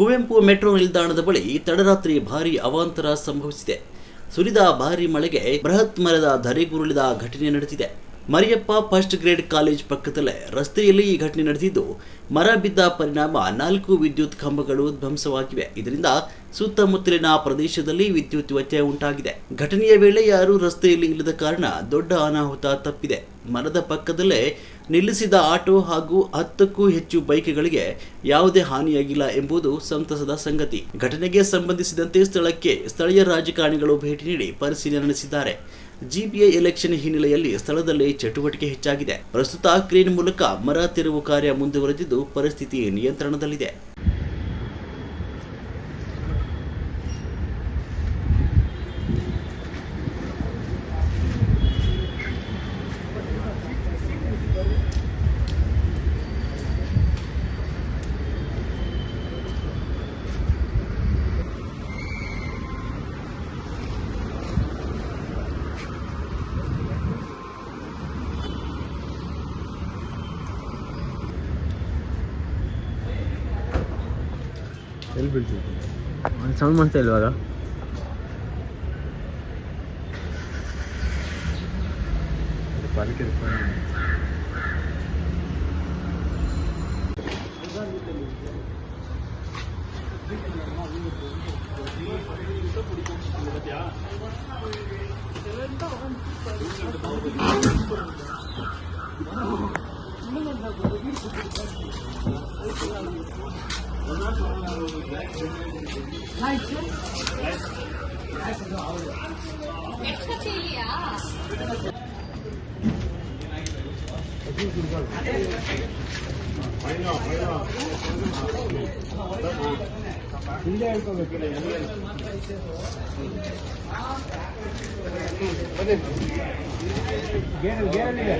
Kuvempu metro ನಿಲ್ದಾಣದ ಬಳಿ ತಡರಾತ್ರಿ ಭಾರೀ ಅವಾಂತರ ಸಂಭವಿಸಿದೆ. ಸುರಿದ ಭಾರೀ ಮಳೆಗೆ ಬೃಹತ್ ಮರದ ಧರೆಗುರುಳಿದ ಘಟನೆ ನಡೆದಿದೆ. ಮರಿಯಪ್ಪ ಫಸ್ಟ್ ಗ್ರೇಡ್ ಕಾಲೇಜ್ ಪಕ್ಕದಲ್ಲೇ ರಸ್ತೆಯಲ್ಲಿ ಈ ಘಟನೆ ನಡೆದಿದ್ದು, ಮರ ಬಿದ್ದ ಪರಿಣಾಮ 4 ವಿದ್ಯುತ್ ಕಂಬಗಳು ಧ್ವಂಸವಾಗಿವೆ. ಇದರಿಂದ ಸುತ್ತಮುತ್ತಲಿನ ಪ್ರದೇಶದಲ್ಲಿ ವಿದ್ಯುತ್ ವ್ಯತ್ಯಯ ಉಂಟಾಗಿದೆ. ಘಟನೆಯ ವೇಳೆ ಯಾರೂ ರಸ್ತೆಯಲ್ಲಿ ಇಲ್ಲದ ಕಾರಣ ದೊಡ್ಡ ಅನಾಹುತ ತಪ್ಪಿದೆ. ಮರದ ಪಕ್ಕದಲ್ಲೇ ನಿಲ್ಲಿಸಿದ ಆಟೋ ಹಾಗೂ 10ಕ್ಕೂ ಹೆಚ್ಚು ಬೈಕ್ಗಳಿಗೆ ಯಾವುದೇ ಹಾನಿಯಾಗಿಲ್ಲ ಎಂಬುದು ಸಂತಸದ ಸಂಗತಿ. ಘಟನೆಗೆ ಸಂಬಂಧಿಸಿದಂತೆ ಸ್ಥಳಕ್ಕೆ ಸ್ಥಳೀಯ ರಾಜಕಾರಣಿಗಳು ಭೇಟಿ ನೀಡಿ ಪರಿಶೀಲನೆ ನಡೆಸಿದ್ದಾರೆ. ಜಿಪಿಎ ಎಲೆಕ್ಷನ್ ಹಿನ್ನೆಲೆಯಲ್ಲಿ ಸ್ಥಳದಲ್ಲಿ ಚಟುವಟಿಕೆ ಹೆಚ್ಚಾಗಿದೆ. ಪ್ರಸ್ತುತ ಕ್ರೇನ್ ಮೂಲಕ ಮರ ತೆರವು ಕಾರ್ಯ ಮುಂದುವರೆದಿದ್ದು ಪರಿಸ್ಥಿತಿ ನಿಯಂತ್ರಣದಲ್ಲಿದೆ. ಎಲ್ಲಿ ಬೀಳ್ತಿತ್ತು? ಸೌಂಡ್ ಮಾಡ್ತಾ ಇಲ್ವಾಗ? ಪಾಲಿಕೆ ಹಿಂದೆ ಹೇಳ್ಕೋಬೇಕು. ಗೇರಲ್ಲಿದೆ.